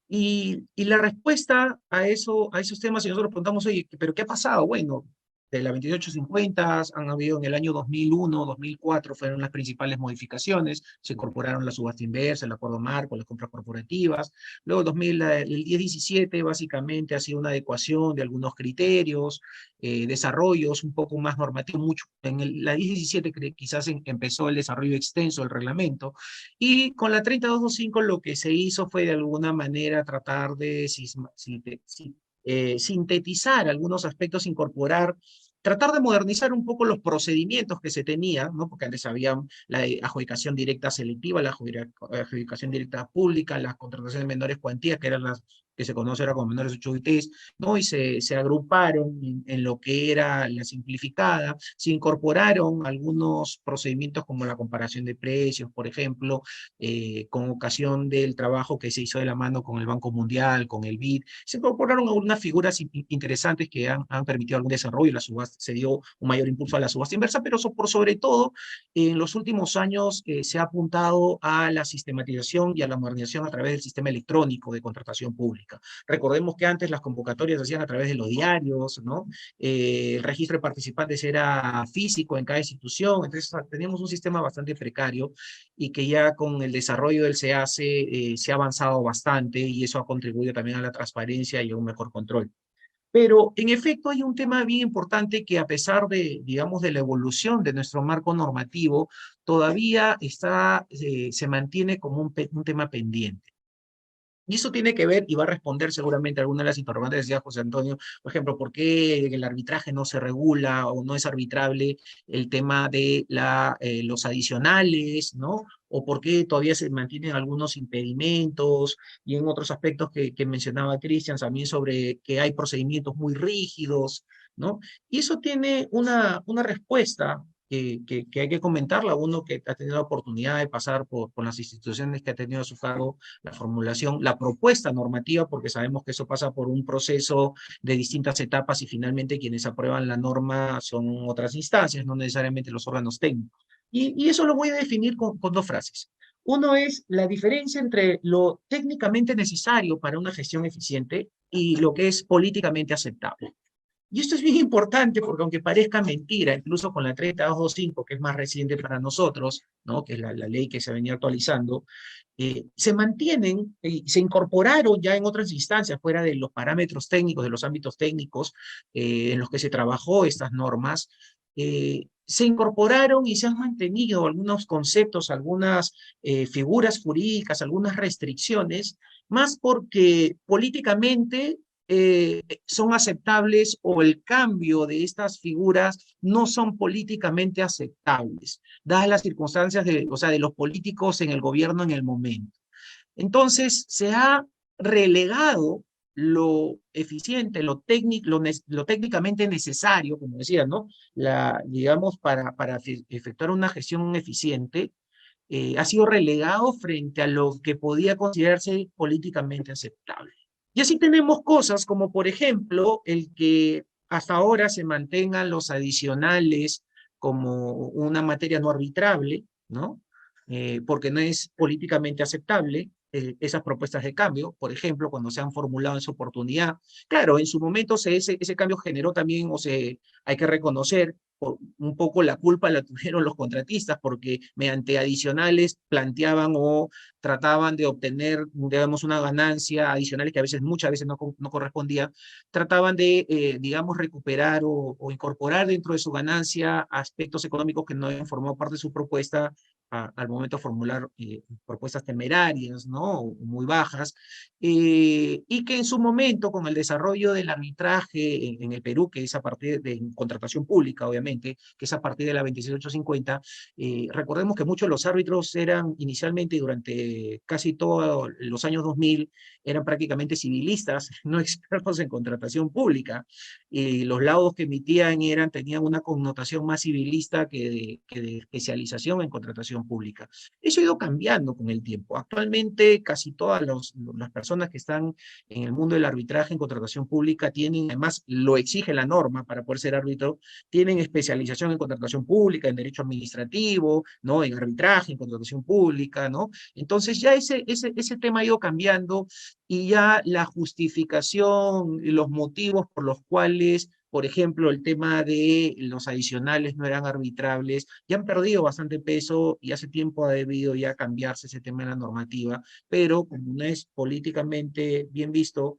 Y la respuesta a esos temas, si nosotros preguntamos, oye, ¿pero qué ha pasado? Bueno, de la 2850 han habido en el año 2001, 2004 fueron las principales modificaciones, se incorporaron la subasta inversa, el acuerdo marco, las compras corporativas. Luego el 1017 básicamente ha sido una adecuación de algunos criterios, desarrollos un poco más normativos, mucho. La 1017 quizás empezó el desarrollo extenso del reglamento, y con la 3225 lo que se hizo fue de alguna manera tratar de sintetizar algunos aspectos, tratar de modernizar un poco los procedimientos que se tenían, ¿no? Porque antes había la adjudicación directa selectiva, la adjudicación directa pública, las contrataciones de menores cuantías, que eran las que se conoce ahora como menores 8 UITs, ¿no? Y se agruparon en lo que era la simplificada, se incorporaron algunos procedimientos como la comparación de precios, por ejemplo, con ocasión del trabajo que se hizo de la mano con el Banco Mundial, con el BID, se incorporaron algunas figuras interesantes que han permitido algún desarrollo, la subasta, se dio un mayor impulso a la subasta inversa, pero por sobre todo, en los últimos años se ha apuntado a la sistematización y a la modernización a través del sistema electrónico de contratación pública. Recordemos que antes las convocatorias se hacían a través de los diarios, ¿no? El registro de participantes era físico en cada institución, entonces teníamos un sistema bastante precario y que ya con el desarrollo del SEACE se ha avanzado bastante, y eso ha contribuido también a la transparencia y a un mejor control. Pero en efecto hay un tema bien importante que, a pesar de, digamos, de la evolución de nuestro marco normativo, todavía se mantiene como un tema pendiente. Y eso tiene que ver, y va a responder seguramente a alguna de las interrogantes que decía José Antonio, por ejemplo, ¿por qué el arbitraje no se regula o no es arbitrable el tema de los adicionales, ¿no? O por qué todavía se mantienen algunos impedimentos, y en otros aspectos que mencionaba Cristian también, sobre que hay procedimientos muy rígidos, ¿no? Y eso tiene una respuesta que hay que comentarla, uno que ha tenido la oportunidad de pasar por las instituciones que ha tenido a su cargo la formulación, la propuesta normativa, porque sabemos que eso pasa por un proceso de distintas etapas y finalmente quienes aprueban la norma son otras instancias, no necesariamente los órganos técnicos. Y eso lo voy a definir con dos frases. Uno es la diferencia entre lo técnicamente necesario para una gestión eficiente y lo que es políticamente aceptable. Y esto es bien importante porque aunque parezca mentira, incluso con la 30225, que es más reciente para nosotros, ¿no? Que es la ley que se venía actualizando, se mantienen y se incorporaron ya en otras instancias, fuera de los parámetros técnicos, de los ámbitos técnicos en los que se trabajó estas normas, se incorporaron y se han mantenido algunos conceptos, algunas figuras jurídicas, algunas restricciones, más porque políticamente son aceptables o el cambio de estas figuras no son políticamente aceptables, dadas las circunstancias o sea, de los políticos en el gobierno en el momento. Entonces, se ha relegado lo eficiente, lo técnicamente necesario, como decía, ¿no? Digamos, para efectuar una gestión eficiente, ha sido relegado frente a lo que podía considerarse políticamente aceptable. Y así tenemos cosas como, por ejemplo, el que hasta ahora se mantengan los adicionales como una materia no arbitrable, ¿no? Porque no es políticamente aceptable esas propuestas de cambio, por ejemplo, cuando se han formulado en su oportunidad. Claro, en su momento ese cambio generó también, hay que reconocer, un poco la culpa la tuvieron los contratistas, porque mediante adicionales planteaban o trataban de obtener, digamos, una ganancia adicional que a veces, muchas veces no correspondía, trataban de, digamos, recuperar o incorporar dentro de su ganancia aspectos económicos que no habían formado parte de su propuesta al momento de formular propuestas temerarias, ¿no? O muy bajas, y que en su momento, con el desarrollo del arbitraje en el Perú, que es a partir de contratación pública, obviamente, que es a partir de la 26850, recordemos que muchos de los árbitros eran inicialmente, durante casi todos los años 2000, eran prácticamente civilistas, no expertos en contratación pública, y los laudos que emitían tenían una connotación más civilista que de especialización en contratación pública. Eso ha ido cambiando con el tiempo. Actualmente casi todas las personas que están en el mundo del arbitraje en contratación pública tienen, además lo exige la norma para poder ser árbitro, tienen especialización en contratación pública, en derecho administrativo, ¿no? En arbitraje, en contratación pública, ¿no? Entonces ya ese tema ha ido cambiando y ya la justificación y los motivos por los cuales, por ejemplo, el tema de los adicionales no eran arbitrables, ya han perdido bastante peso y hace tiempo ha debido ya cambiarse ese tema en la normativa, pero como no es políticamente bien visto,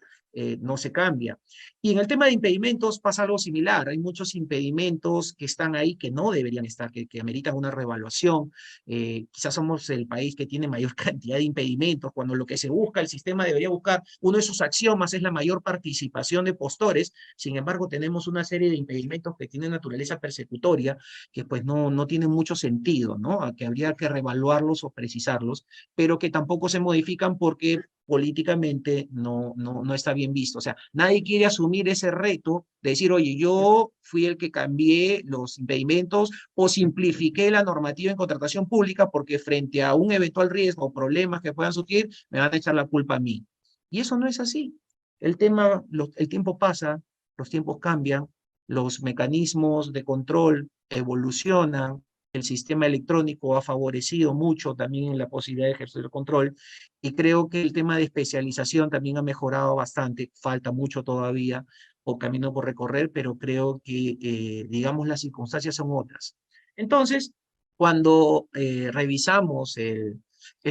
no se cambia. Y en el tema de impedimentos pasa algo similar. Hay muchos impedimentos que están ahí que no deberían estar, que ameritan una reevaluación. Quizás somos el país que tiene mayor cantidad de impedimentos, cuando lo que se busca, el sistema debería buscar, uno de sus axiomas es la mayor participación de postores. Sin embargo, tenemos una serie de impedimentos que tienen naturaleza persecutoria, que pues no tienen mucho sentido, ¿no? Que habría que reevaluarlos o precisarlos, pero que tampoco se modifican porque políticamente no está bien visto. O sea, nadie quiere asumir ese reto de decir, oye, yo fui el que cambié los impedimentos o simplifiqué la normativa en contratación pública porque frente a un eventual riesgo o problemas que puedan surgir, me van a echar la culpa a mí. Y eso no es así. El tiempo pasa, los tiempos cambian, los mecanismos de control evolucionan, el sistema electrónico ha favorecido mucho también en la posibilidad de ejercer el control, y creo que el tema de especialización también ha mejorado bastante. Falta mucho todavía o camino por recorrer, pero creo que, digamos, las circunstancias son otras. Entonces, cuando revisamos el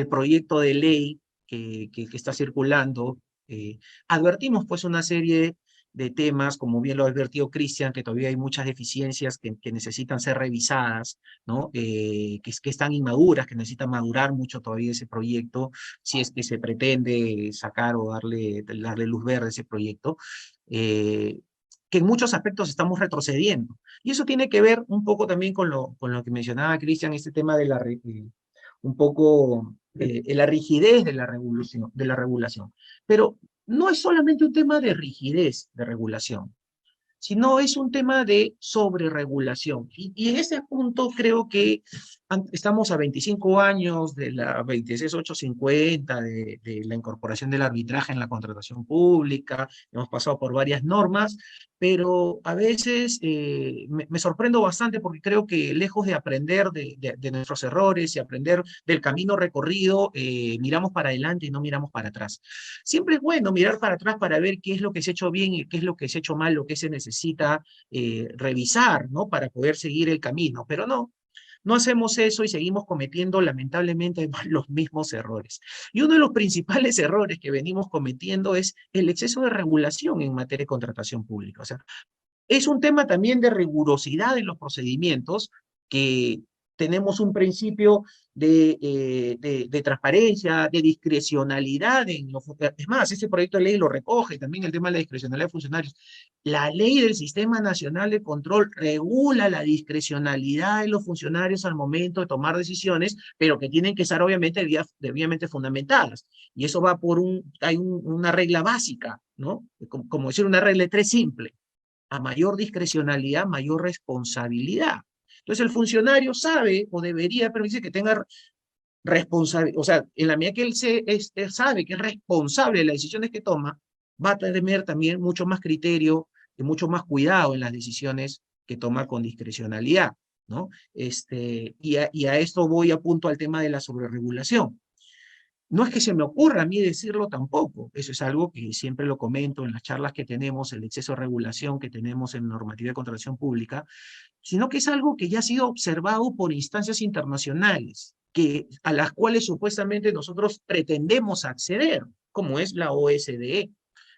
proyecto de ley que está circulando, advertimos pues una serie de temas, como bien lo ha advertido Cristian, que todavía hay muchas deficiencias que necesitan ser revisadas, ¿no? Que están inmaduras, que necesitan madurar mucho todavía ese proyecto, si es que se pretende sacar o darle luz verde a ese proyecto, que en muchos aspectos estamos retrocediendo. Y eso tiene que ver un poco también con lo que mencionaba Cristian, este tema de un poco la rigidez de la regulación. Pero no es solamente un tema de rigidez de regulación. sino es un tema de sobreregulación. Y en este punto creo que estamos a 25 años de la 26850, de la incorporación del arbitraje en la contratación pública, hemos pasado por varias normas, pero a veces me sorprendo bastante porque creo que lejos de aprender de nuestros errores y aprender del camino recorrido, miramos para adelante y no miramos para atrás. Siempre es bueno mirar para atrás para ver qué es lo que se ha hecho bien y qué es lo que se ha hecho mal, lo que se necesita revisar, ¿no? Para poder seguir el camino, pero no hacemos eso y seguimos cometiendo lamentablemente los mismos errores. Y uno de los principales errores que venimos cometiendo es el exceso de regulación en materia de contratación pública. O sea, es un tema también de rigurosidad en los procedimientos, que tenemos un principio de transparencia, de discrecionalidad. Es más, este proyecto de ley lo recoge también el tema de la discrecionalidad de funcionarios. La ley del Sistema Nacional de Control regula la discrecionalidad de los funcionarios al momento de tomar decisiones, pero que tienen que estar obviamente debidamente fundamentadas. Y eso va por una regla básica, ¿no? Como decir, una regla de tres simple. A mayor discrecionalidad, mayor responsabilidad. Entonces el funcionario sabe o debería permitirse que tenga responsabilidad, o sea, en la medida que él sabe que es responsable de las decisiones que toma, va a tener también mucho más criterio y mucho más cuidado en las decisiones que toma con discrecionalidad, ¿no? Y a esto voy a punto al tema de la sobreregulación. No es que se me ocurra a mí decirlo tampoco, eso es algo que siempre lo comento en las charlas que tenemos, el exceso de regulación que tenemos en normativa de contratación pública, sino que es algo que ya ha sido observado por instancias internacionales, a las cuales supuestamente nosotros pretendemos acceder, como es la OSDE,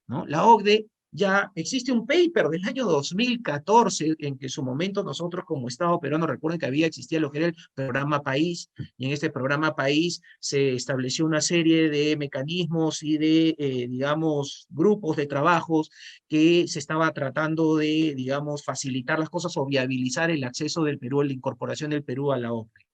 ¿no? La OCDE, ya existe un paper del año 2014 en que en su momento nosotros como Estado peruano, recuerden que existía lo que era el programa País, y en este programa País se estableció una serie de mecanismos y de, digamos, grupos de trabajos que se estaba tratando de, digamos, facilitar las cosas o viabilizar el acceso del Perú, la incorporación del Perú a la OCDE.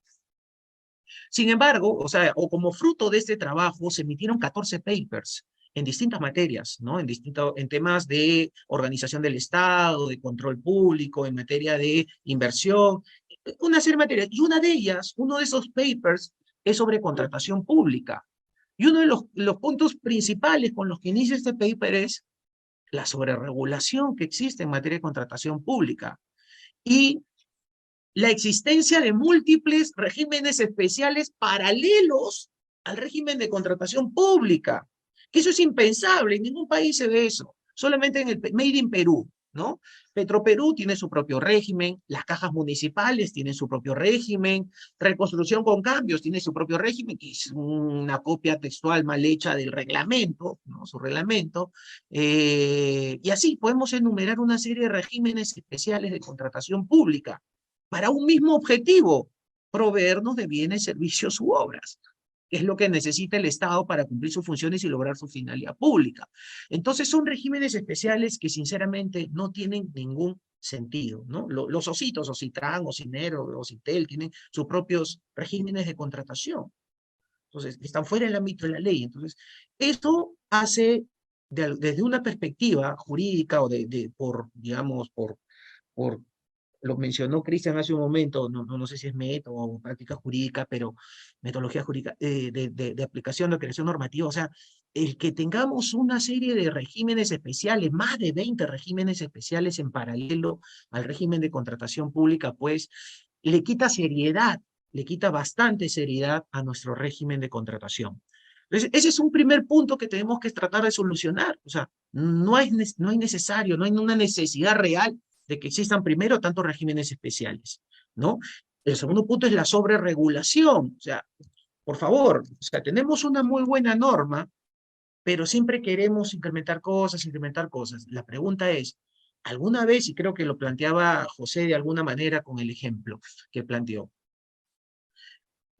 Sin embargo, o como fruto de este trabajo, se emitieron 14 papers en distintas materias, ¿no? En temas de organización del Estado, de control público, en materia de inversión, una serie de materias. Y una de ellas, uno de esos papers, es sobre contratación pública. Y uno de los puntos principales con los que inicia este paper es la sobreregulación que existe en materia de contratación pública y la existencia de múltiples regímenes especiales paralelos al régimen de contratación pública, que eso es impensable, en ningún país se ve eso, solamente en el Made in Perú, ¿no? Petroperú tiene su propio régimen, las cajas municipales tienen su propio régimen, Reconstrucción con Cambios tiene su propio régimen, que es una copia textual mal hecha del reglamento, ¿no? Su reglamento, y así podemos enumerar una serie de regímenes especiales de contratación pública para un mismo objetivo, proveernos de bienes, servicios u obras, que es lo que necesita el Estado para cumplir sus funciones y lograr su finalidad pública. Entonces son regímenes especiales que sinceramente no tienen ningún sentido, ¿no? Los ositos, Ocitran, Ocinero, Ocitel, tienen sus propios regímenes de contratación. Entonces, están fuera del ámbito de la ley. Entonces, esto hace, desde una perspectiva jurídica o digamos, por lo mencionó Cristian hace un momento, no sé si es método o práctica jurídica, pero metodología jurídica, de aplicación de creación normativa, o sea, el que tengamos una serie de regímenes especiales, más de 20 regímenes especiales en paralelo al régimen de contratación pública, pues le quita seriedad, le quita bastante seriedad a nuestro régimen de contratación. Entonces, ese es un primer punto que tenemos que tratar de solucionar, o sea, no hay una necesidad real de que existan primero tantos regímenes especiales, ¿no? El segundo punto es la sobreregulación, o sea, por favor, o sea, tenemos una muy buena norma, pero siempre queremos incrementar cosas. La pregunta es, ¿alguna vez, y creo que lo planteaba José de alguna manera con el ejemplo que planteó,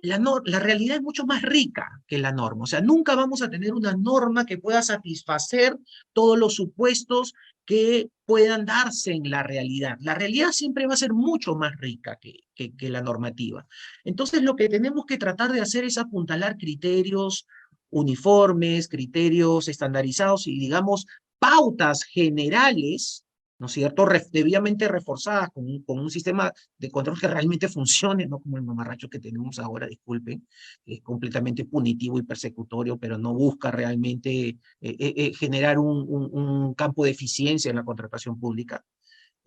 la realidad es mucho más rica que la norma? O sea, nunca vamos a tener una norma que pueda satisfacer todos los supuestos que puedan darse en la realidad. La realidad siempre va a ser mucho más rica que la normativa. Entonces, lo que tenemos que tratar de hacer es apuntalar criterios uniformes, criterios estandarizados y, digamos, pautas generales ¿no es cierto? Debidamente reforzadas con un sistema de control que realmente funcione, no como el mamarracho que tenemos ahora, disculpen, que es completamente punitivo y persecutorio, pero no busca realmente generar un campo de eficiencia en la contratación pública.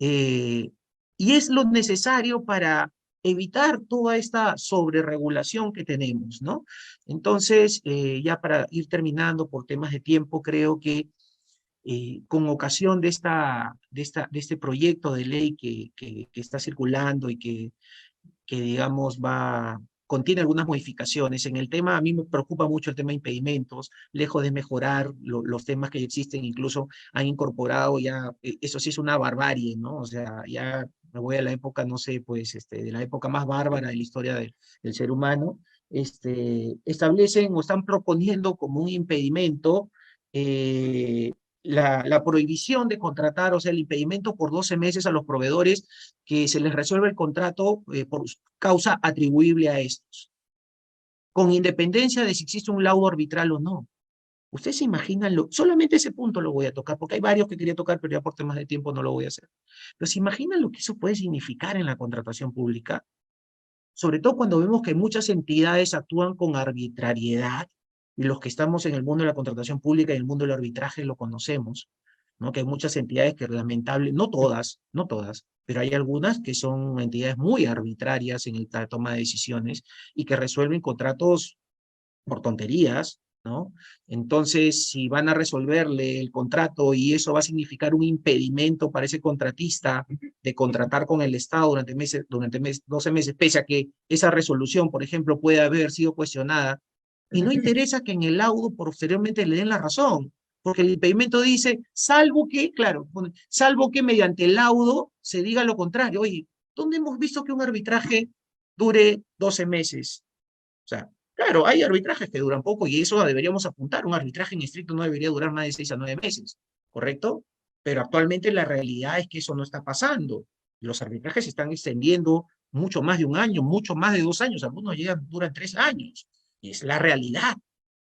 Y es lo necesario para evitar toda esta sobreregulación que tenemos, ¿no? Entonces, ya para ir terminando por temas de tiempo, creo que con ocasión de este proyecto de ley que está circulando y que digamos, contiene algunas modificaciones. En el tema, a mí me preocupa mucho el tema de impedimentos, lejos de mejorar los temas que ya existen, incluso han incorporado ya, eso sí es una barbarie, ¿no? O sea, ya me voy a la época, no sé, pues, de la época más bárbara de la historia del ser humano, establecen o están proponiendo como un impedimento la prohibición de contratar, o sea, el impedimento por 12 meses a los proveedores que se les resuelve el contrato por causa atribuible a estos, con independencia de si existe un laudo arbitral o no. Ustedes se imaginan, solamente ese punto lo voy a tocar, porque hay varios que quería tocar, pero ya por temas de tiempo no lo voy a hacer. Pero se imaginan lo que eso puede significar en la contratación pública, sobre todo cuando vemos que muchas entidades actúan con arbitrariedad, y los que estamos en el mundo de la contratación pública y el mundo del arbitraje lo conocemos, ¿no? Que hay muchas entidades que lamentable, no todas, pero hay algunas que son entidades muy arbitrarias en la toma de decisiones y que resuelven contratos por tonterías, ¿no? Entonces, si van a resolverle el contrato y eso va a significar un impedimento para ese contratista de contratar con el Estado durante 12 meses, pese a que esa resolución, por ejemplo, puede haber sido cuestionada, y no interesa que en el laudo posteriormente le den la razón, porque el impedimento dice, salvo que, claro, salvo que mediante el laudo se diga lo contrario. Oye, ¿dónde hemos visto que un arbitraje dure 12 meses? O sea, claro, hay arbitrajes que duran poco y eso deberíamos apuntar. Un arbitraje en estricto no debería durar más de 6 a 9 meses, ¿correcto? Pero actualmente la realidad es que eso no está pasando. Los arbitrajes se están extendiendo mucho más de un año, mucho más de 2 años, algunos duran 3 años. Y es la realidad.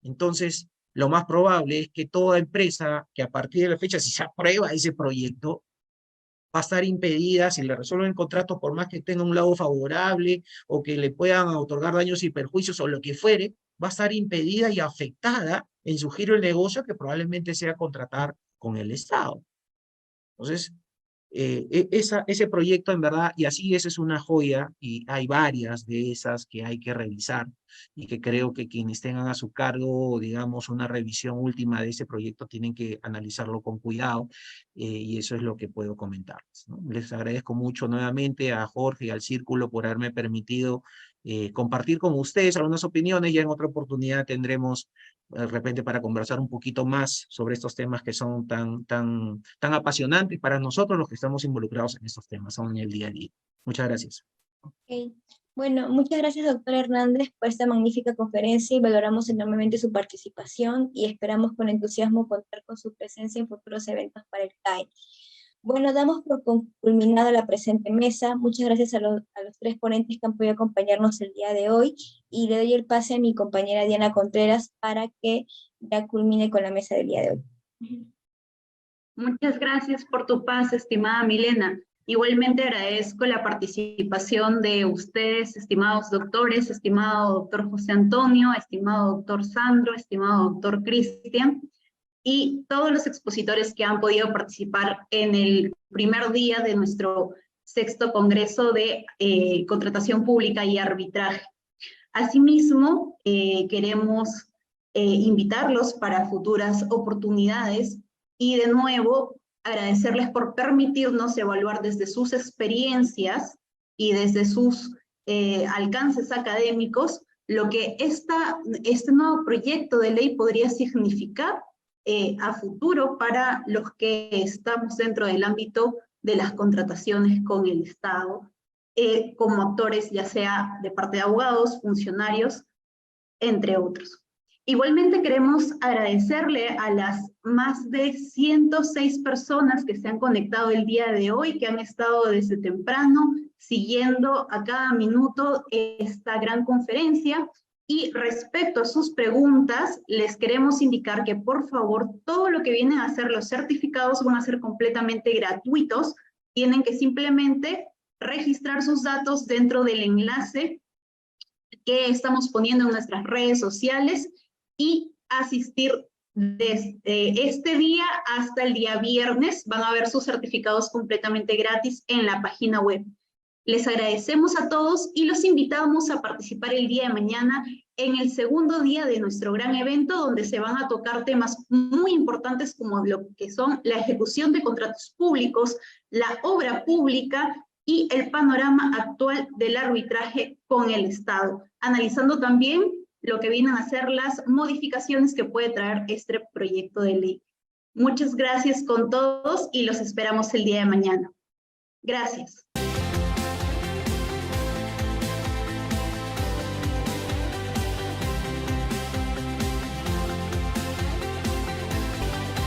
Entonces, lo más probable es que toda empresa que a partir de la fecha, si se aprueba ese proyecto, va a estar impedida si le resuelven el contrato, por más que tenga un lado favorable o que le puedan otorgar daños y perjuicios o lo que fuere, va a estar impedida y afectada en su giro el negocio, que probablemente sea contratar con el Estado. Entonces, ese proyecto en verdad, y así esa es una joya, y hay varias de esas que hay que revisar, y que creo que quienes tengan a su cargo, digamos, una revisión última de ese proyecto tienen que analizarlo con cuidado, y eso es lo que puedo comentarles, ¿no? Les agradezco mucho nuevamente a Jorge y al Círculo por haberme permitido compartir con ustedes algunas opiniones. Ya en otra oportunidad tendremos de repente para conversar un poquito más sobre estos temas que son tan apasionantes para nosotros los que estamos involucrados en estos temas, son en el día a día. Muchas gracias. Okay. Bueno, muchas gracias, doctor Hernández, por esta magnífica conferencia y valoramos enormemente su participación y esperamos con entusiasmo contar con su presencia en futuros eventos para el CAE. Bueno, damos por culminada la presente mesa. Muchas gracias a los 3 ponentes que han podido acompañarnos el día de hoy y le doy el pase a mi compañera Diana Contreras para que ya culmine con la mesa del día de hoy. Muchas gracias por tu pase, estimada Milena. Igualmente agradezco la participación de ustedes, estimados doctores, estimado doctor José Antonio, estimado doctor Sandro, estimado doctor Cristian, y todos los expositores que han podido participar en el primer día de nuestro 6º Congreso de Contratación Pública y Arbitraje. Asimismo, queremos invitarlos para futuras oportunidades y de nuevo agradecerles por permitirnos evaluar desde sus experiencias y desde sus alcances académicos lo que este nuevo proyecto de ley podría significar a futuro para los que estamos dentro del ámbito de las contrataciones con el Estado, como actores ya sea de parte de abogados, funcionarios, entre otros. Igualmente queremos agradecerle a las más de 106 personas que se han conectado el día de hoy, que han estado desde temprano siguiendo a cada minuto esta gran conferencia, Y respecto a sus preguntas, les queremos indicar que por favor todo lo que vienen a ser los certificados van a ser completamente gratuitos. Tienen que simplemente registrar sus datos dentro del enlace que estamos poniendo en nuestras redes sociales y asistir desde este día hasta el día viernes. Van a ver sus certificados completamente gratis en la página web. Les agradecemos a todos y los invitamos a participar el día de mañana en el segundo día de nuestro gran evento, donde se van a tocar temas muy importantes como lo que son la ejecución de contratos públicos, la obra pública y el panorama actual del arbitraje con el Estado, analizando también lo que vienen a ser las modificaciones que puede traer este proyecto de ley. Muchas gracias con todos y los esperamos el día de mañana. Gracias.